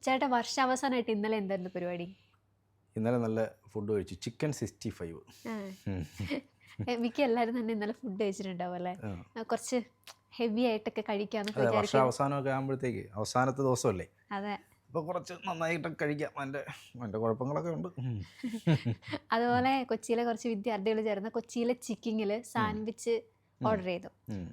ചേട്ടാ വർഷാവസാനമായിട്ട് ഇന്നലെ എന്തായിരുന്നു പരിപാടി? ഇന്നലെ നല്ല ഫുഡ് കഴിച്ചു. ചിക്കൻ 65. ആ. മിക്ക എല്ലാവരും തന്നെ ഇന്നലെ ഫുഡ് കഴിച്ചിട്ടുണ്ടാവും അല്ലേ? കുറച്ച് ഹെവി ആയിട്ടൊക്കെ കഴിക്കാന്നൊക്കെ അതെ, വിചാരിക്കും. വർഷാവസാനമൊക്കെ ആകുമ്പോഴത്തേക്ക് അവസാനത്തെ ദിവസമല്ലേ, അതെ. അപ്പോൾ കുറച്ച് നന്നായിട്ടൊക്കെ കഴിക്കാം. അതിൻ്റെ കുഴപ്പങ്ങളൊക്കെ ഉണ്ട്. അതുപോലെ കൊച്ചിയിലെ കുറച്ച് വിദ്യാർത്ഥികൾ ചേർന്ന് കൊച്ചിയിലെ ചിക്കിങ്ങിൽ സാൻഡ്വിച്ച് ഓർഡർ ചെയ്തു.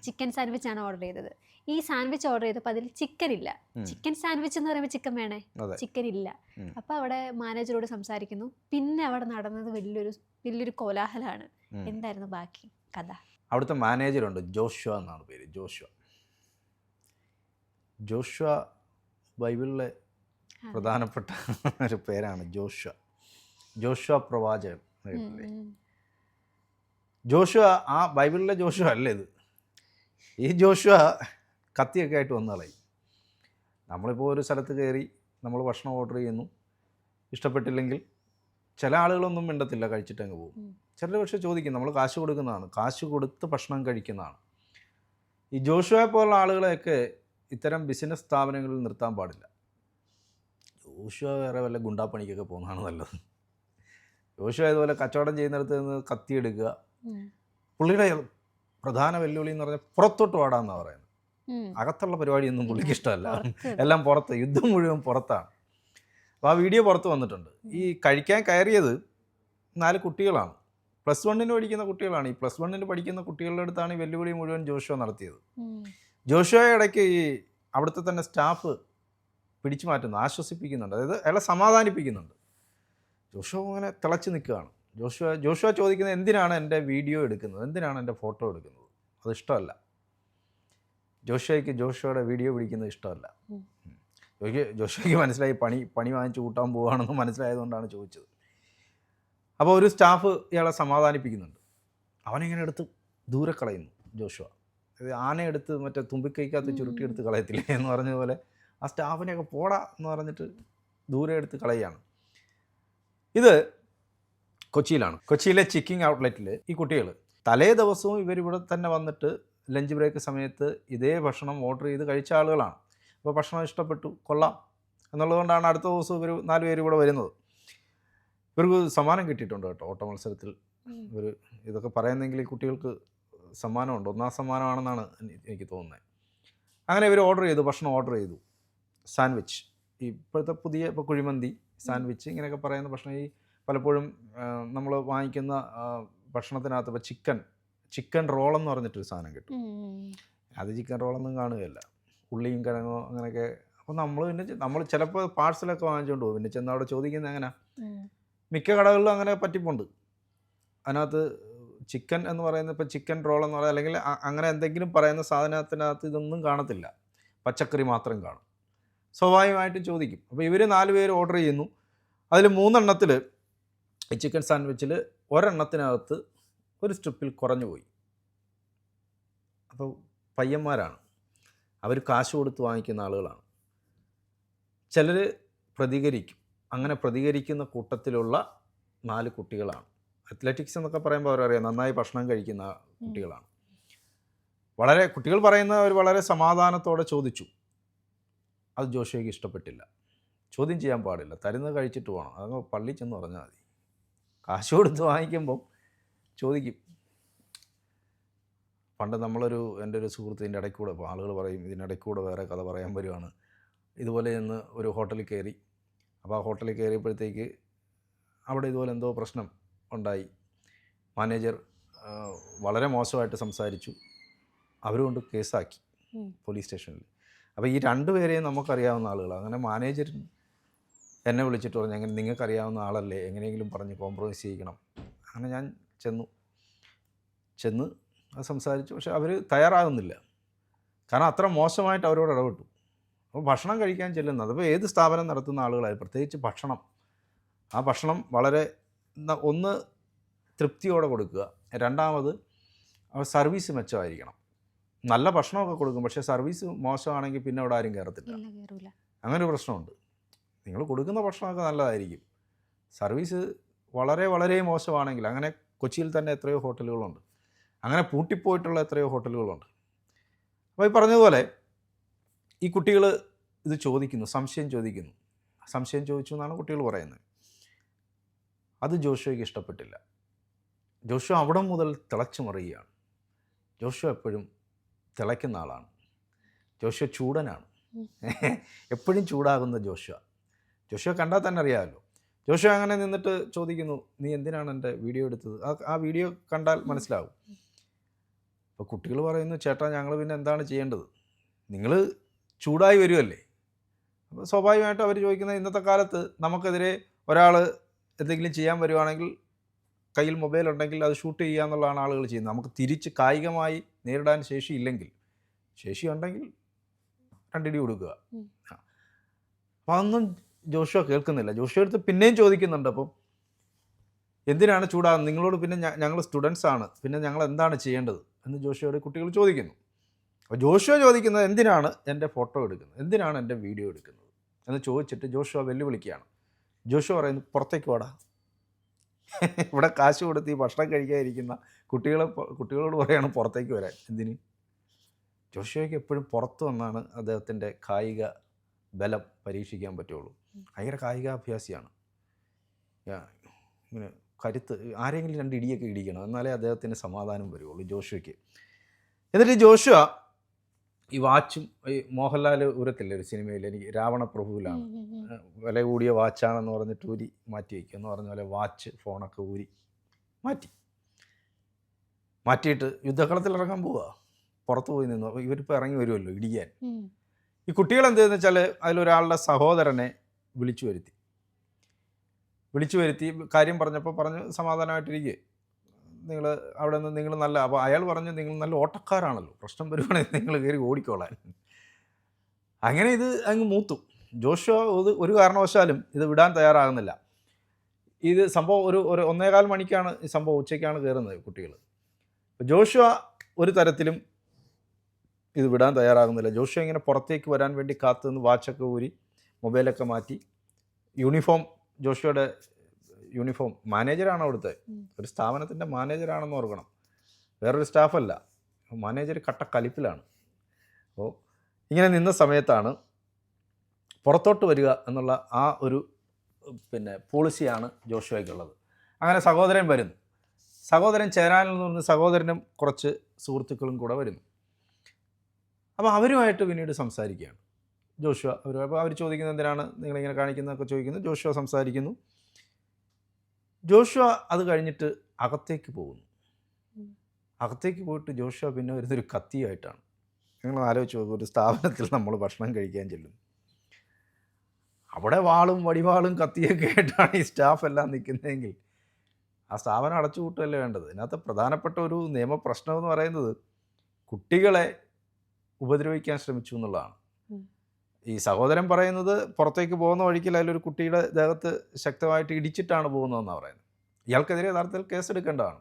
ചിക്കൻ സാൻഡ്വിച്ച് ആണ് ഓർഡർ ചെയ്തത്. ഈ സാൻഡ്വിച്ച് ഓർഡർ ചെയ്തപ്പോൾ അതിൽ ചിക്കൻ ഇല്ല. ചിക്കൻ സാൻഡ്വിച്ച് എന്ന് പറയുമ്പോൾ ചിക്കൻ വേണേ, ചിക്കൻ ഇല്ല. അപ്പോൾ അവിടെ മാനേജറോട് സംസാരിക്കുന്നു. പിന്നെ അവിടെ നടന്നത് വലിയൊരു കോലാഹലമാണ്. എന്തായിരുന്നു ബാക്കി കഥ? അവിടുത്തെ മാനേജറുണ്ട്, ജോഷ്വ എന്നാണ് പേര്. ജോഷ്വ ബൈബിളിലെ പ്രധാനപ്പെട്ട ഒരു പേരാണ് ജോഷ്വ പ്രവാചകൻ. ജോഷ്വ ആ ബൈബിളിലെ ജോഷ്വ അല്ല ഇത്. ഈ ജോഷ്വ കത്തിയൊക്കെ ആയിട്ട് വന്നളയും. നമ്മളിപ്പോൾ ഒരു സ്ഥലത്ത് കയറി നമ്മൾ ഭക്ഷണം ഓർഡർ ചെയ്യുന്നു, ഇഷ്ടപ്പെട്ടില്ലെങ്കിൽ ചില ആളുകളൊന്നും മിണ്ടത്തില്ല, കഴിച്ചിട്ടങ്ങ് പോകും. ചിലർ പക്ഷേ ചോദിക്കും, നമ്മൾ കാശ് കൊടുക്കുന്നതാണ്, കാശ് കൊടുത്ത് ഭക്ഷണം കഴിക്കുന്നതാണ്. ഈ ജോഷ്വയെ പോലുള്ള ആളുകളെയൊക്കെ ഇത്തരം ബിസിനസ് സ്ഥാപനങ്ങളിൽ നിർത്താൻ പാടില്ല. ജോഷ്വ വേറെ വല്ല ഗുണ്ടാപ്പണിക്കൊക്കെ പോകുന്നതാണ് നല്ലത്. ജോഷ്വ ഇതുപോലെ കച്ചവടം ചെയ്യുന്നിടത്ത് നിന്ന് കത്തിയെടുക്കുക. പുള്ളിയുടെ പ്രധാന വെല്ലുവിളി എന്ന് പറഞ്ഞാൽ പുറത്തോട്ട് പാടാന്നാണ് പറയുന്നത്. അകത്തുള്ള പരിപാടിയൊന്നും പുള്ളിക്ക് ഇഷ്ടമല്ല, എല്ലാം പുറത്ത്, യുദ്ധം മുഴുവൻ പുറത്താണ്. അപ്പോൾ ആ വീഡിയോ പുറത്ത് വന്നിട്ടുണ്ട്. ഈ കഴിക്കാൻ കയറിയത് 4 കുട്ടികളാണ്, +1 പഠിക്കുന്ന കുട്ടികളാണ്. ഈ +1 പഠിക്കുന്ന കുട്ടികളുടെ അടുത്താണ് ഈ വെല്ലുവിളി മുഴുവൻ ജോഷ്വ നടത്തിയത്. ജോഷ്വയെ ഇടയ്ക്ക് ഈ അവിടുത്തെ തന്നെ സ്റ്റാഫ് പിടിച്ചു മാറ്റുന്നു, ആശ്വസിപ്പിക്കുന്നുണ്ട്, അതായത് അയാളെ സമാധാനിപ്പിക്കുന്നുണ്ട്. ജോഷ്വ അങ്ങനെ തിളച്ച് നിൽക്കുകയാണ്. ജോഷ്വ ചോദിക്കുന്നത്, എന്തിനാണ് എൻ്റെ വീഡിയോ എടുക്കുന്നത്, എന്തിനാണ് എൻ്റെ ഫോട്ടോ എടുക്കുന്നത്? അത് ഇഷ്ടമല്ല ജോഷ്വയ്ക്ക്. ജോഷ്വയുടെ വീഡിയോ പിടിക്കുന്നത് ഇഷ്ടമല്ല. ജോഷ്വയ്ക്ക് മനസ്സിലായി പണി വാങ്ങിച്ച് കൂട്ടാൻ പോവുകയാണെന്ന് മനസ്സിലായതുകൊണ്ടാണ് ചോദിച്ചത്. അപ്പോൾ ഒരു സ്റ്റാഫ് ഇയാളെ സമാധാനിപ്പിക്കുന്നുണ്ട്. അവനിങ്ങനെ എടുത്ത് ദൂരെ കളയുന്നു ജോഷ്വ. ആനയെടുത്ത് മറ്റേ തുമ്പിക്കൈക്കകത്ത് ചുരുട്ടിയെടുത്ത് കളയത്തില്ലേ എന്ന് പറഞ്ഞതുപോലെ ആ സ്റ്റാഫിനെയൊക്കെ പോടാ എന്ന് പറഞ്ഞിട്ട് ദൂരെ എടുത്ത് കളയുകയാണ്. ഇത് കൊച്ചിയിലാണ്. കൊച്ചിയിലെ ചിക്കിങ് ഔട്ട്ലെറ്റിൽ ഈ കുട്ടികൾ തലേ ദിവസവും ഇവരിവിടെ തന്നെ വന്നിട്ട് ലഞ്ച് ബ്രേക്ക് സമയത്ത് ഇതേ ഭക്ഷണം ഓർഡർ ചെയ്ത് കഴിച്ച ആളുകളാണ്. അപ്പോൾ ഭക്ഷണം ഇഷ്ടപ്പെട്ടു, കൊള്ളാം എന്നുള്ളതുകൊണ്ടാണ് അടുത്ത ദിവസം ഇവർ 4 പേര് ഇവിടെ വരുന്നത്. ഇവർക്ക് സമ്മാനം കിട്ടിയിട്ടുണ്ട് കേട്ടോ, ഓട്ട മത്സരത്തിൽ. ഇവർ ഇതൊക്കെ പറയുന്നെങ്കിൽ ഈ കുട്ടികൾക്ക് സമ്മാനമുണ്ട്, 1ാം സമ്മാനമാണെന്നാണ് എനിക്ക് തോന്നുന്നത്. അങ്ങനെ ഇവർ ഭക്ഷണം ഓർഡർ ചെയ്തു. സാൻഡ്വിച്ച്, ഇപ്പോഴത്തെ പുതിയ ഇപ്പോൾ കുഴിമന്തി, സാൻഡ്വിച്ച്, ഇങ്ങനെയൊക്കെ പറയുന്ന ഭക്ഷണം. ഈ പലപ്പോഴും നമ്മൾ വാങ്ങിക്കുന്ന ഭക്ഷണത്തിനകത്ത് ഇപ്പോൾ ചിക്കൻ റോളെന്ന് പറഞ്ഞിട്ടൊരു സാധനം കിട്ടും. അത് ചിക്കൻ റോളൊന്നും കാണുകയല്ല, ഉള്ളിയും കിഴങ്ങോ അങ്ങനെയൊക്കെ. അപ്പോൾ നമ്മൾ ചിലപ്പോൾ പാഴ്സലൊക്കെ വാങ്ങിച്ചുകൊണ്ട് പോകും. പിന്നെ ചെന്ന് അവിടെ ചോദിക്കുന്നത് എങ്ങനെ, മിക്ക കടകളിലും അങ്ങനെ പറ്റിപ്പുണ്ട്. അതിനകത്ത് ചിക്കൻ എന്ന് പറയുന്നത്, ഇപ്പോൾ ചിക്കൻ റോൾ എന്ന് പറയുന്നത് അല്ലെങ്കിൽ അങ്ങനെ എന്തെങ്കിലും പറയുന്ന സാധനത്തിനകത്ത് ഇതൊന്നും കാണത്തില്ല, പച്ചക്കറി മാത്രം കാണും. സ്വാഭാവികമായിട്ടും ചോദിക്കും. അപ്പോൾ ഇവർ 4 പേര് ഓർഡർ ചെയ്യുന്നു. അതിൽ 3 എണ്ണത്തിൽ ഈ ചിക്കൻ സാൻഡ്വിച്ചിൽ 1 എണ്ണത്തിനകത്ത് ഒരു സ്ട്രിപ്പിൽ കുറഞ്ഞു പോയി. അപ്പോൾ പയ്യന്മാരാണ്, അവർ കാശ് കൊടുത്ത് വാങ്ങിക്കുന്ന ആളുകളാണ്. ചിലർ പ്രതികരിക്കും. അങ്ങനെ പ്രതികരിക്കുന്ന കൂട്ടത്തിലുള്ള 4 കുട്ടികളാണ്. അത്ലറ്റിക്സ് എന്നൊക്കെ പറയുമ്പോൾ അവരറിയാം, നന്നായി ഭക്ഷണം കഴിക്കുന്ന കുട്ടികളാണ്. കുട്ടികൾ പറയുന്നവർ വളരെ സമാധാനത്തോടെ ചോദിച്ചു. അത് ജോഷ്വയ്ക്ക് ഇഷ്ടപ്പെട്ടില്ല. ചോദ്യം ചെയ്യാൻ പാടില്ല, തരുന്നത് കഴിച്ചിട്ട് പോകണം, അതങ്ങ് പള്ളി ചെന്ന് പറഞ്ഞാൽ മതി. കാശ് കൊടുത്ത് വാങ്ങിക്കുമ്പം ചോദിക്കും. പണ്ട് എൻ്റെ ഒരു സുഹൃത്തിൻ്റെ ഇടയ്ക്കൂടെ ആളുകൾ പറയും, ഇതിനിടയ്ക്കൂടെ വേറെ കഥ പറയാൻ വരുവാണ്. ഇതുപോലെ ചെന്ന് ഒരു ഹോട്ടലിൽ കയറി. അപ്പോൾ ആ ഹോട്ടലിൽ കയറിയപ്പോഴത്തേക്ക് അവിടെ ഇതുപോലെ എന്തോ പ്രശ്നം ഉണ്ടായി. മാനേജർ വളരെ മോശമായിട്ട് സംസാരിച്ചു. അവരുകൊണ്ട് കേസാക്കി പോലീസ് സ്റ്റേഷനിൽ. അപ്പോൾ ഈ 2 പേരെയും നമുക്കറിയാവുന്ന ആളുകളാണ്. അങ്ങനെ മാനേജർ എന്നെ വിളിച്ചിട്ട് പറഞ്ഞു, അങ്ങനെ നിങ്ങൾക്കറിയാവുന്ന ആളല്ലേ, എങ്ങനെയെങ്കിലും പറഞ്ഞ് കോംപ്രമൈസ് ചെയ്യിക്കണം. അങ്ങനെ ഞാൻ ചെന്ന് അത് സംസാരിച്ചു. പക്ഷെ അവർ തയ്യാറാകുന്നില്ല, കാരണം അത്ര മോശമായിട്ട് അവരോട് ഇടപെട്ടു. അപ്പോൾ ഭക്ഷണം കഴിക്കാൻ ചെല്ലുന്നത്, അതിപ്പോൾ ഏത് സ്ഥാപനം നടത്തുന്ന ആളുകളായി, പ്രത്യേകിച്ച് ആ ഭക്ഷണം വളരെ ഒന്ന് തൃപ്തിയോടെ കൊടുക്കുക, രണ്ടാമത് സർവീസ് മെച്ചമായിരിക്കണം. നല്ല ഭക്ഷണമൊക്കെ കൊടുക്കും, പക്ഷേ സർവീസ് മോശമാണെങ്കിൽ പിന്നെ അവിടെ ആരും കയറത്തില്ല. അങ്ങനെ ഒരു പ്രശ്നമുണ്ട്. നിങ്ങൾ കൊടുക്കുന്ന ഭക്ഷണമൊക്കെ നല്ലതായിരിക്കും, സർവീസ് വളരെ വളരെ മോശമാണെങ്കിൽ, അങ്ങനെ കൊച്ചിയിൽ തന്നെ എത്രയോ ഹോട്ടലുകളുണ്ട്, അങ്ങനെ പൂട്ടിപ്പോയിട്ടുള്ള എത്രയോ ഹോട്ടലുകളുണ്ട്. അപ്പോൾ ഈ പറഞ്ഞതുപോലെ ഈ കുട്ടികൾ ഇത് ചോദിക്കുന്നു, സംശയം ചോദിക്കുന്നു. സംശയം ചോദിച്ചു എന്നാണ് കുട്ടികൾ പറയുന്നത്. അത് ജോഷുവയ്ക്ക് ഇഷ്ടപ്പെട്ടില്ല. ജോഷു അവിടെ മുതൽ തിളച്ചു മറിയുകയാണ്. ജോഷു എപ്പോഴും തിളയ്ക്കുന്ന ആളാണ്. ജോഷു ചൂടനാണ്. എപ്പോഴും ചൂടാകുന്ന ജോഷുവ കണ്ടാൽ തന്നെ അറിയാമല്ലോ. ജോഷു അങ്ങനെ നിന്നിട്ട് ചോദിക്കുന്നു, നീ എന്തിനാണ് എൻ്റെ വീഡിയോ എടുത്തത്? ആ വീഡിയോ കണ്ടാൽ മനസ്സിലാവും. അപ്പോൾ കുട്ടികൾ പറയുന്നു, ചേട്ടാ ഞങ്ങൾ പിന്നെ എന്താണ് ചെയ്യേണ്ടത്? നിങ്ങൾ ചൂടായി വരുമല്ലേ. അപ്പോൾ സ്വാഭാവികമായിട്ടും അവർ ചോദിക്കുന്നത്, ഇന്നത്തെ കാലത്ത് നമുക്കെതിരെ ഒരാൾ എന്തെങ്കിലും ചെയ്യാൻ വരുവാണെങ്കിൽ കയ്യിൽ മൊബൈൽ ഉണ്ടെങ്കിൽ അത് ഷൂട്ട് ചെയ്യുക എന്നുള്ളതാണ് ആളുകൾ ചെയ്യുന്നത്. നമുക്ക് തിരിച്ച് കായികമായി നേരിടാൻ ശേഷിയില്ലെങ്കിൽ, ശേഷിയുണ്ടെങ്കിൽ രണ്ടിടി കൊടുക്കുക. അപ്പോൾ അതൊന്നും ജോഷുവ കേൾക്കുന്നില്ല. ജോഷുവ അടുത്ത് പിന്നെയും ചോദിക്കുന്നുണ്ട്, അപ്പം എന്തിനാണ് ചൂടാകുന്നത്? നിങ്ങളോട് പിന്നെ ഞങ്ങൾ സ്റ്റുഡൻസ് ആണ്, പിന്നെ ഞങ്ങൾ എന്താണ് ചെയ്യേണ്ടത് എന്ന് ജോഷുവയോട് കുട്ടികൾ ചോദിക്കുന്നു. അപ്പോൾ ജോഷുവ ചോദിക്കുന്നത്, എന്തിനാണ് എൻ്റെ ഫോട്ടോ എടുക്കുന്നത്, എന്തിനാണ് എൻ്റെ വീഡിയോ എടുക്കുന്നത് എന്ന് ചോദിച്ചിട്ട് ജോഷുവ വെല്ലുവിളിക്കുകയാണ്. ജോഷുവ പറയുന്നു, പുറത്തേക്ക് വാടാ. ഇവിടെ കാശ് കൊടുത്ത് ഈ ഭക്ഷണം കഴിക്കാതിരിക്കുന്ന കുട്ടികളോട് പറയാണ് പുറത്തേക്ക് വരാൻ. എന്തിന്? ജോഷുവയ്ക്ക് എപ്പോഴും പുറത്തു വന്നാണ് അദ്ദേഹത്തിൻ്റെ കായിക ബലം പരീക്ഷിക്കാൻ പറ്റുള്ളൂ. ഭയങ്കര കായികാഭ്യാസിയാണ്. ഇങ്ങനെ കരുത്ത്, ആരെങ്കിലും 2 ഇടിയൊക്കെ ഇടിക്കണം, എന്നാലേ അദ്ദേഹത്തിന് സമാധാനം വരുള്ളൂ ജോഷുവയ്ക്ക്. എന്നിട്ട് ജോഷുവ ഈ വാച്ചും, ഈ മോഹൻലാൽ ഊരത്തില്ലേ ഒരു സിനിമയിൽ, എനിക്ക് രാവണപ്രഭുവിലാണ്, വില കൂടിയ വാച്ചാണെന്ന് പറഞ്ഞിട്ട് ഊരി മാറ്റി വയ്ക്കുക എന്ന് പറഞ്ഞ പോലെ വാച്ച് ഫോണൊക്കെ ഊരി മാറ്റിയിട്ട് യുദ്ധക്കളത്തിൽ ഇറങ്ങാൻ പോവുക. പുറത്ത് പോയി നിന്നു. അപ്പോൾ ഇവരിപ്പോൾ ഇറങ്ങി വരുമല്ലോ ഇടിക്കാൻ. ഈ കുട്ടികൾ എന്ത് ചെയ്യുന്നത് വെച്ചാൽ, അതിലൊരാളുടെ സഹോദരനെ വിളിച്ചു വരുത്തി കാര്യം പറഞ്ഞപ്പോൾ പറഞ്ഞ് സമാധാനമായിട്ടിരിക്കുക, നിങ്ങൾ അവിടെ നിന്ന് നിങ്ങൾ നല്ല, അപ്പോൾ അയാൾ പറഞ്ഞു, നിങ്ങൾ നല്ല ഓട്ടക്കാരാണല്ലോ, പ്രശ്നം വരുവാണെങ്കിൽ നിങ്ങൾ കയറി ഓടിക്കോളാൻ. അങ്ങനെ ഇത് അങ്ങ് മൂത്തു. ജോഷുവ ഒരു കാരണവശാലും ഇത് വിടാൻ തയ്യാറാകുന്നില്ല. ഇത് സംഭവം ഒരു 1.25 മണിക്കാണ് ഈ സംഭവം, ഉച്ചയ്ക്കാണ് കയറുന്നത് കുട്ടികൾ. ജോഷുവ ഒരു തരത്തിലും ഇത് വിടാൻ തയ്യാറാകുന്നില്ല. ജോഷുവ ഇങ്ങനെ പുറത്തേക്ക് വരാൻ വേണ്ടി കാത്തു നിന്ന് വാച്ചൊക്കെ ഊരി മൊബൈലൊക്കെ മാറ്റി, യൂണിഫോം, ജോഷുവയുടെ യൂണിഫോം, മാനേജറാണ് അവിടുത്തെ, ഒരു സ്ഥാപനത്തിൻ്റെ മാനേജറാണെന്ന് ഓർക്കണം, വേറൊരു സ്റ്റാഫല്ല, മാനേജർ കട്ട കലിപ്പിലാണ്. അപ്പോൾ ഇങ്ങനെ നിന്ന സമയത്താണ് പുറത്തോട്ട് വരിക എന്നുള്ള ആ ഒരു പോളിസിയാണ് ജോഷുവയ്ക്കുള്ളത്. അങ്ങനെ സഹോദരൻ വരുന്നു. സഹോദരൻ ചേരാനിൽ നിന്ന് പറഞ്ഞ് സഹോദരനും കുറച്ച് സുഹൃത്തുക്കളും കൂടെ വരുന്നു. അപ്പോൾ അവരുമായിട്ട് പിന്നീട് സംസാരിക്കുകയാണ് ജോഷുവ. അപ്പോൾ അവർ ചോദിക്കുന്നത്, എന്തിനാണ് നിങ്ങളിങ്ങനെ കാണിക്കുന്നതൊക്കെ ചോദിക്കുന്നു. ജോഷുവ സംസാരിക്കുന്നു. ജോഷുവ അത് കഴിഞ്ഞിട്ട് അകത്തേക്ക് പോകുന്നു. അകത്തേക്ക് പോയിട്ട് ജോഷുവ പിന്നെ വരുന്നൊരു കത്തിയായിട്ടാണ്. നിങ്ങൾ ആലോചിച്ച് നോക്കും, ഒരു സ്ഥാപനത്തിൽ നമ്മൾ ഭക്ഷണം കഴിക്കാൻ ചെല്ലും, അവിടെ വാളും വടിവാളും കത്തിയൊക്കെ ആയിട്ടാണ് ഈ സ്റ്റാഫ് എല്ലാം നിൽക്കുന്നതെങ്കിൽ ആ സ്ഥാപനം അടച്ചുപൂട്ടുകയല്ലേ വേണ്ടത്. ഇതിനകത്ത് പ്രധാനപ്പെട്ട ഒരു നിയമപ്രശ്നം എന്ന് പറയുന്നത് കുട്ടികളെ ഉപദ്രവിക്കാൻ ശ്രമിച്ചു എന്നുള്ളതാണ്. ഈ സഹോദരൻ പറയുന്നത്, പുറത്തേക്ക് പോകുന്ന വഴിക്കിൽ അതിലൊരു കുട്ടിയുടെ ദേഹത്ത് ശക്തമായിട്ട് ഇടിച്ചിട്ടാണ് പോകുന്നതെന്നാണ് പറയുന്നത്. ഇയാൾക്കെതിരെ യഥാർത്ഥത്തിൽ കേസെടുക്കേണ്ടതാണ്.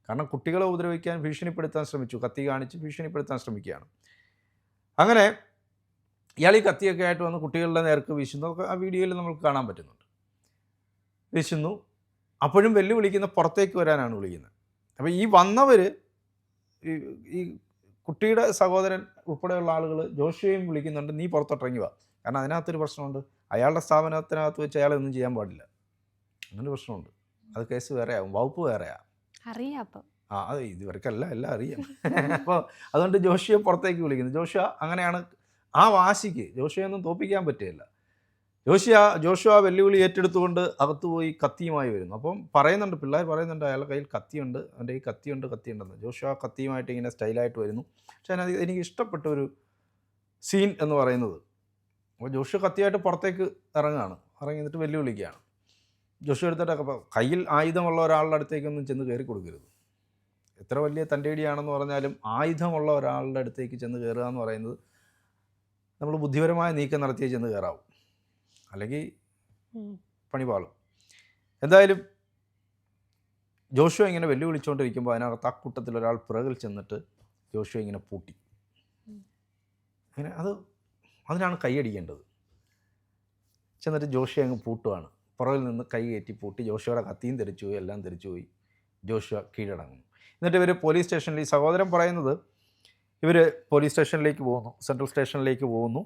കാരണം കുട്ടികളെ ഉപദ്രവിക്കാൻ, ഭീഷണിപ്പെടുത്താൻ ശ്രമിച്ചു, കത്തി കാണിച്ച് ഭീഷണിപ്പെടുത്താൻ ശ്രമിക്കുകയാണ്. അങ്ങനെ ഇയാൾ ഈ കത്തിയൊക്കെ ആയിട്ട് വന്ന് കുട്ടികളുടെ നേർക്ക് വീശുന്നു. ആ വീഡിയോയിൽ നമുക്ക് കാണാൻ പറ്റുന്നുണ്ട്. വീശുന്നു. അപ്പോഴും വെല്ലുവിളിക്കുന്ന പുറത്തേക്ക് വരാനാണ് വിളിക്കുന്നത്. അപ്പോൾ ഈ വന്നവർ, ഈ കുട്ടിയുടെ സഹോദരൻ ഉൾപ്പെടെയുള്ള ആളുകൾ ജോഷുവയും വിളിക്കുന്നുണ്ട്, നീ പുറത്തോട്ടിറങ്ങി വാ. കാരണം അതിനകത്തൊരു പ്രശ്നമുണ്ട്, അയാളുടെ സ്ഥാപനത്തിനകത്ത് വെച്ച് അയാളെ ഒന്നും ചെയ്യാൻ പാടില്ല, അങ്ങനെ പ്രശ്നമുണ്ട്. അത് കേസ് വേറെയാവും, വകുപ്പ് വേറെയാണ്. അറിയാം. അപ്പം അത് ഇവർക്കെല്ലാം അറിയാം. അപ്പോൾ അതുകൊണ്ട് ജോഷുവയെ പുറത്തേക്ക് വിളിക്കുന്നു. അങ്ങനെയാണ് ആ വാശിക്ക് ജോഷുവയൊന്നും തോൽപ്പിക്കാൻ പറ്റുകയില്ല. ജോഷുവ വെല്ലുവിളി ഏറ്റെടുത്തുകൊണ്ട് അകത്തുപോയി കത്തിയുമായി വരുന്നു. അപ്പം പിള്ളേർ പറയുന്നുണ്ട്, അയാളുടെ കയ്യിൽ കത്തിയുണ്ട്, അവൻ്റെ ഈ കത്തിയുണ്ടെന്ന്. ജോഷുവ കത്തിയുമായിട്ട് ഇങ്ങനെ സ്റ്റൈലായിട്ട് വരുന്നു. പക്ഷേ അതിനകത്ത് എനിക്ക് ഇഷ്ടപ്പെട്ട ഒരു സീൻ എന്ന് പറയുന്നത്, അപ്പോൾ ജോഷുവ കത്തിയായിട്ട് പുറത്തേക്ക് ഇറങ്ങി എന്നിട്ട് വെല്ലുവിളിക്കുകയാണ്. ജോഷുവ എടുത്തിട്ടൊക്കെ കയ്യിൽ ആയുധമുള്ള ഒരാളുടെ അടുത്തേക്കൊന്നും ചെന്ന് കയറി കൊടുക്കരുത്. എത്ര വലിയ തൻ്റെടിയാണെന്ന് പറഞ്ഞാലും ആയുധമുള്ള ഒരാളുടെ അടുത്തേക്ക് ചെന്ന് കയറുക എന്ന് പറയുന്നത് നമ്മൾ ബുദ്ധിപരമായ നീക്കം നടത്തിയേ ചെന്ന് കയറാവും, അല്ലെങ്കിൽ പണിപാളും. എന്തായാലും ജോഷുവ ഇങ്ങനെ വെല്ലുവിളിച്ചുകൊണ്ടിരിക്കുമ്പോൾ അതിനകത്ത് ആ കൂട്ടത്തിൽ ഒരാൾ പിറകിൽ ചെന്നിട്ട് ജോഷുവ ഇങ്ങനെ പൂട്ടി. അങ്ങനെ അതിനാണ് കൈയടിക്കേണ്ടത്. ചെന്നിട്ട് ജോഷുവ അങ്ങ് പൂട്ടുകയാണ്. പുറകിൽ നിന്ന് കൈ കയറ്റി പൂട്ടി. ജോഷുവയുടെ കത്തിയും തെറിച്ചുപോയി, എല്ലാം തെറിച്ചുപോയി. ജോഷുവ കീഴടങ്ങുന്നു. എന്നിട്ട് ഇവർ പോലീസ് സ്റ്റേഷനിൽ, ഈ സഹോദരൻ പറയുന്നത്, ഇവർ പോലീസ് സ്റ്റേഷനിലേക്ക് പോകുന്നു, സെൻട്രൽ സ്റ്റേഷനിലേക്ക് പോകുന്നു.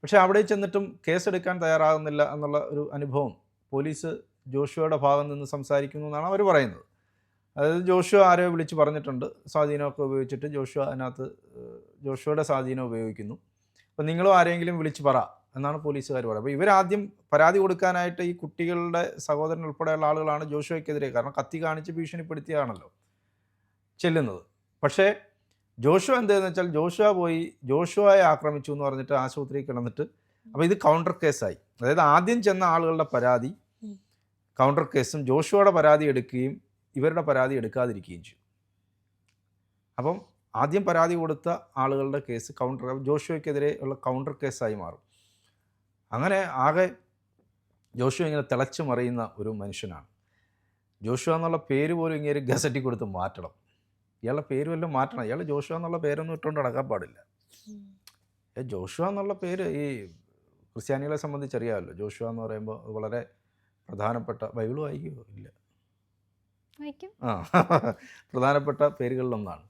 പക്ഷേ അവിടെ ചെന്നിട്ടും കേസെടുക്കാൻ തയ്യാറാകുന്നില്ല എന്നുള്ള ഒരു അനുഭവം പോലീസ് ജോഷുവയുടെ ഭാഗം നിന്ന് സംസാരിക്കുന്നു എന്നാണ് അവർ പറയുന്നത്. അതായത് ജോഷുവ ആരെയോ വിളിച്ച് പറഞ്ഞിട്ടുണ്ട്, സ്വാധീനമൊക്കെ ഉപയോഗിച്ചിട്ട് ജോഷുവയുടെ സ്വാധീനം ഉപയോഗിക്കുന്നു, അപ്പോൾ നിങ്ങളും ആരെങ്കിലും വിളിച്ച് പറ എന്നാണ് പോലീസുകാർ പറയുന്നത്. അപ്പോൾ ഇവരാദ്യം പരാതി കൊടുക്കാനായിട്ട് ഈ കുട്ടികളുടെ സഹോദരൻ ഉൾപ്പെടെയുള്ള ആളുകളാണ് ജോഷുവയ്ക്കെതിരെ, കാരണം കത്തി കാണിച്ച് ഭീഷണിപ്പെടുത്തിയാണല്ലോ ചെല്ലുന്നത്. പക്ഷേ ജോഷുവ എന്തെന്ന് വെച്ചാൽ ജോഷുവയെ ആക്രമിച്ചു എന്ന് പറഞ്ഞിട്ട് ആശുപത്രിയിൽ കിടന്നിട്ട്, അപ്പോൾ ഇത് കൗണ്ടർ കേസായി. അതായത് ആദ്യം ചെന്ന ആളുകളുടെ പരാതി കൗണ്ടർ കേസും ജോഷുവയുടെ പരാതി എടുക്കുകയും ഇവരുടെ പരാതി എടുക്കാതിരിക്കുകയും ചെയ്യും. അപ്പം ആദ്യം പരാതി കൊടുത്ത ആളുകളുടെ കേസ് ജോഷുവയ്ക്കെതിരെ ഉള്ള കൗണ്ടർ കേസായി മാറും. അങ്ങനെ ആകെ ജോഷുവ ഇങ്ങനെ തിളച്ചു മറിയുന്ന ഒരു മനുഷ്യനാണ്. ജോഷുവ എന്നുള്ള പേര് പോലും ഇങ്ങനെ ഗസറ്റിൽ കൊടുത്ത് മാറ്റണം. ഇയാളുടെ പേര് വല്ലതും മാറ്റണം. ഇയാൾ ജോഷുവ എന്നുള്ള പേരൊന്നും ഇട്ടുകൊണ്ട് നടക്കാൻ പാടില്ല. ജോഷുവ എന്നുള്ള പേര് ഈ ക്രിസ്ത്യാനികളെ സംബന്ധിച്ചറിയാമല്ലോ. ജോഷുവ എന്ന് പറയുമ്പോൾ വളരെ പ്രധാനപ്പെട്ട, ബൈബിൾ വായിക്കുമോ? ഇല്ല. പ്രധാനപ്പെട്ട പേരുകളിലൊന്നാണ്.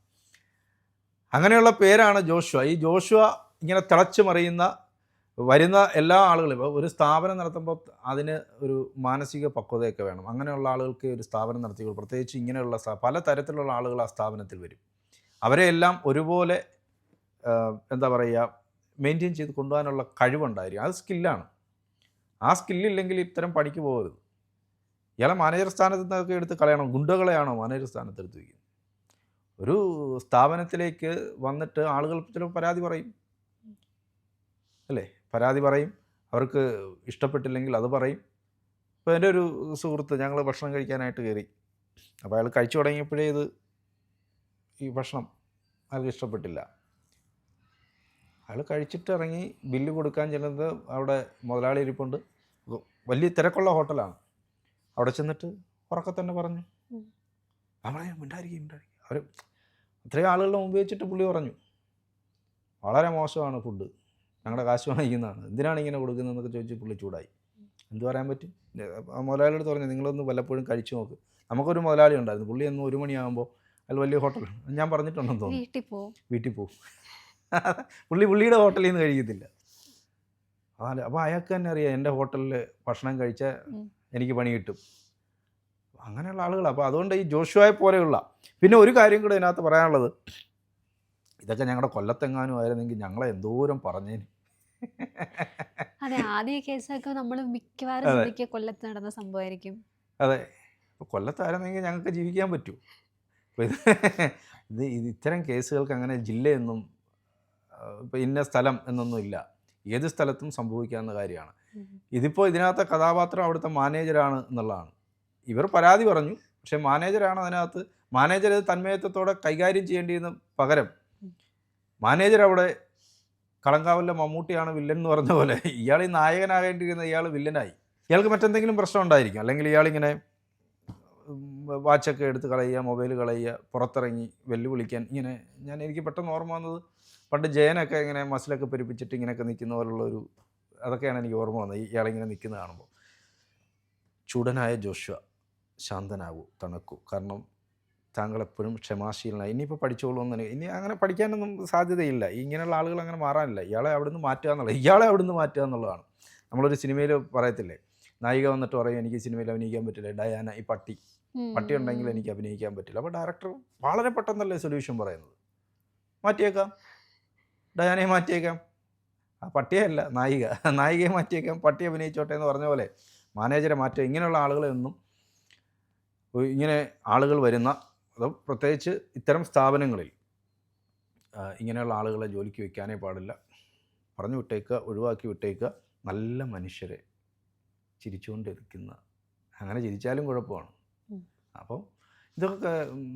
അങ്ങനെയുള്ള പേരാണ് ജോഷുവ. ഈ ജോഷുവ ഇങ്ങനെ തിളച്ചു മറിയുന്ന വരുന്ന എല്ലാ ആളുകളും, ഇപ്പോൾ ഒരു സ്ഥാപനം നടത്തുമ്പോൾ അതിന് ഒരു മാനസിക പക്വതയൊക്കെ വേണം. അങ്ങനെയുള്ള ആളുകൾക്ക് ഒരു സ്ഥാപനം നടത്തിക്കോളൂ. പ്രത്യേകിച്ച് ഇങ്ങനെയുള്ള പല തരത്തിലുള്ള ആളുകൾ ആ സ്ഥാപനത്തിൽ വരും. അവരെയെല്ലാം ഒരുപോലെ എന്താ പറയുക, മെയിൻറ്റെയിൻ ചെയ്ത് കൊണ്ടുപോകാനുള്ള കഴിവുണ്ടായിരിക്കും. അത് സ്കില്ലാണ്. ആ സ്കില്ലില്ലെങ്കിൽ ഇത്തരം പണിക്ക് പോകരുത്. ഇയാളെ മാനേജർ സ്ഥാനത്ത് നിന്നൊക്കെ എടുത്ത് കളയണം. ഗുണ്ടകളെയാണോ മാനേജർ സ്ഥാനത്ത് എടുത്ത് വയ്ക്കുന്നത്? ഒരു സ്ഥാപനത്തിലേക്ക് വന്നിട്ട് ആളുകൾ ചിലപ്പോൾ പരാതി പറയും, അല്ലേ? പരാതി പറയും, അവർക്ക് ഇഷ്ടപ്പെട്ടില്ലെങ്കിൽ അത് പറയും. ഇപ്പോൾ എൻ്റെ ഒരു സുഹൃത്ത്, ഞങ്ങൾ ഭക്ഷണം കഴിക്കാനായിട്ട് കയറി. അപ്പോൾ അയാൾ കഴിച്ചു തുടങ്ങിയപ്പോഴേ ഈ ഭക്ഷണം അയാൾക്ക് ഇഷ്ടപ്പെട്ടില്ല. അയാൾ കഴിച്ചിട്ട് ഇറങ്ങി ബില്ല് കൊടുക്കാൻ ചെല്ലുന്നത് അവിടെ മുതലാളി ഇരിപ്പുണ്ട്. വലിയ തിരക്കുള്ള ഹോട്ടലാണ്. അവിടെ ചെന്നിട്ട് ഉറക്കെ തന്നെ പറഞ്ഞു, മിണ്ടായിരിക്കും. അവർ അത്രയും ആളുകളുടെ മുമ്പ് വെച്ചിട്ട് പുള്ളി പറഞ്ഞു, വളരെ മോശമാണ് ഫുഡ്, ഞങ്ങളുടെ കാശ് വാങ്ങിക്കുന്നതാണ്, എന്തിനാണ് ഇങ്ങനെ കൊടുക്കുന്നതെന്നൊക്കെ ചോദിച്ച് പുള്ളി ചൂടായി. എന്ത് പറയാൻ പറ്റും? മുതലാളിയോട് പറഞ്ഞു, നിങ്ങളൊന്ന് വല്ലപ്പോഴും കഴിച്ചു നോക്ക്. നമുക്കൊരു മുതലാളി ഉണ്ടായിരുന്നു, പുള്ളി ഒന്ന് 1 മണിയാകുമ്പോൾ അതിൽ വലിയ ഹോട്ടൽ, ഞാൻ പറഞ്ഞിട്ടുണ്ടെന്ന് തോന്നുന്നു, വീട്ടിൽ പോവും. പുള്ളിയുടെ ഹോട്ടലിൽ നിന്ന് കഴിക്കത്തില്ല. അപ്പോൾ അയാൾക്ക് തന്നെ അറിയാം, എൻ്റെ ഹോട്ടലിൽ ഭക്ഷണം കഴിച്ചാൽ എനിക്ക് പണി കിട്ടും. അങ്ങനെയുള്ള ആളുകളാണ്. അപ്പോൾ അതുകൊണ്ട് ഈ ജോഷുവയെ പോലെയുള്ള, പിന്നെ ഒരു കാര്യം കൂടെ ഇതിനകത്ത് പറയാനുള്ളത്, ഇതൊക്കെ ഞങ്ങളുടെ കൊല്ലത്തെങ്ങാനും ആയിരുന്നെങ്കിൽ ഞങ്ങളെ എന്തോരം പറഞ്ഞേന്. അതെ, ആദ്യ കേസൊക്കെ നമ്മൾ മിക്കവാറും കൊല്ലത്ത് നടന്ന സംഭവമായിരിക്കും. അതെ, ഇപ്പോൾ കൊല്ലത്തായിരുന്നെങ്കിൽ ഞങ്ങൾക്ക് ജീവിക്കാൻ പറ്റൂ. അപ്പോൾ ഇത് ഇത്തരം കേസുകൾക്ക് അങ്ങനെ ജില്ലയെന്നും ഇപ്പോൾ ഇന്ന സ്ഥലം എന്നൊന്നും ഇല്ല. ഏത് സ്ഥലത്തും സംഭവിക്കാവുന്ന കാര്യമാണ്. ഇതിപ്പോൾ ഇതിനകത്തെ കഥാപാത്രം അവിടുത്തെ മാനേജരാണ് എന്നുള്ളതാണ്. ഇവർ പരാതി പറഞ്ഞു, പക്ഷേ മാനേജരാണ് അതിനകത്ത്. മാനേജർ ഇത് തന്മയത്വത്തോടെ കൈകാര്യം ചെയ്യേണ്ടിയിരുന്ന പകരം മാനേജർ അവിടെ കളങ്കാവലിലെ മമ്മൂട്ടിയാണ് വില്ലൻ എന്ന് പറഞ്ഞ പോലെ ഇയാൾ ഈ നായകനാകേണ്ടിയിരുന്ന ഇയാൾ വില്ലനായി. ഇയാൾക്ക് മറ്റെന്തെങ്കിലും പ്രശ്നം ഉണ്ടായിരിക്കും, അല്ലെങ്കിൽ ഇയാളിങ്ങനെ വാച്ചൊക്കെ എടുത്ത് കളയുക, മൊബൈൽ കളയുക, പുറത്തിറങ്ങി വെല്ലുവിളിക്കാൻ. ഇങ്ങനെ എനിക്ക് പെട്ടെന്ന് ഓർമ്മ വന്നത്, പണ്ട് ജയനൊക്കെ ഇങ്ങനെ മസിലൊക്കെ പെരുപ്പിച്ചിട്ട് ഇങ്ങനെയൊക്കെ നിൽക്കുന്ന പോലുള്ളൊരു, അതൊക്കെയാണ് എനിക്ക് ഓർമ്മ വന്നത് ഇയാളിങ്ങനെ നിൽക്കുന്നത് കാണുമ്പോൾ. ചൂടനായ ജോഷുവ, ശാന്തനാകൂ, തണുക്കൂ, കാരണം താങ്കൾ എപ്പോഴും ക്ഷമാശീലനായി. ഇനിയിപ്പോൾ പഠിച്ചോളൂ എന്ന്, ഇനി അങ്ങനെ പഠിക്കാനൊന്നും സാധ്യതയില്ല. ഇങ്ങനെയുള്ള ആളുകൾ അങ്ങനെ മാറാനില്ല. ഇയാളെ അവിടുന്ന് മാറ്റുക എന്നുള്ളതാണ്. നമ്മളൊരു സിനിമയിൽ പറയത്തില്ലേ, നായിക വന്നിട്ട് പറയും, എനിക്ക് സിനിമയിൽ അഭിനയിക്കാൻ പറ്റില്ല, ഡയാന ഈ പട്ടി ഉണ്ടെങ്കിൽ എനിക്ക് അഭിനയിക്കാൻ പറ്റില്ല. അപ്പോൾ ഡയറക്ടർ വളരെ പെട്ടെന്നല്ലേ സൊല്യൂഷൻ പറയുന്നത്, മാറ്റിയേക്കാം, ഡയാനയെ മാറ്റിയേക്കാം, ആ പട്ടിയല്ല നായികയെ മാറ്റിയേക്കാം, പട്ടി അഭിനയിച്ചോട്ടെ എന്ന് പറഞ്ഞ പോലെ മാനേജരെ മാറ്റുക. ഇങ്ങനെയുള്ള ആളുകളെ ഒന്നും, ഇങ്ങനെ ആളുകൾ വരുന്ന, അത് പ്രത്യേകിച്ച് ഇത്തരം സ്ഥാപനങ്ങളിൽ ഇങ്ങനെയുള്ള ആളുകളെ ജോലിക്ക് വയ്ക്കാനേ പാടില്ല. പറഞ്ഞു വിട്ടേക്കുക, ഒഴിവാക്കി വിട്ടേക്കുക. നല്ല മനുഷ്യരെ ചിരിച്ചുകൊണ്ടിരിക്കുന്ന, അങ്ങനെ ചിരിച്ചാലും കുഴപ്പമാണ്. അപ്പോൾ ഇതൊക്കെ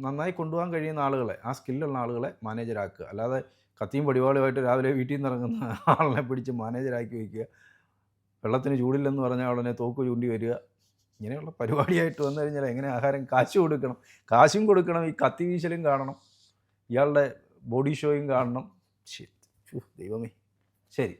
നന്നായി കൊണ്ടുപോകാൻ കഴിയുന്ന ആളുകളെ, ആ സ്കില്ലുള്ള ആളുകളെ മാനേജരാക്കുക. അല്ലാതെ കത്തിയും പടിവാളുമായിട്ട് രാവിലെ വീട്ടിൽ നിന്ന് ഇറങ്ങുന്ന ആളിനെ പിടിച്ച് മാനേജരാക്കി വയ്ക്കുക, വെള്ളത്തിന് ചൂടില്ലെന്ന് പറഞ്ഞാൽ ഉടനെ തോക്ക് ചൂണ്ടി വരിക, ഇങ്ങനെയുള്ള പരിപാടിയായിട്ട് വന്നു കഴിഞ്ഞാൽ എങ്ങനെ ആഹാരം, കാശും കൊടുക്കണം, ഈ കത്തി വീശലും കാണണം, ഇയാളുടെ ബോഡി ഷോയും കാണണം. ദൈവമേ, ശരി.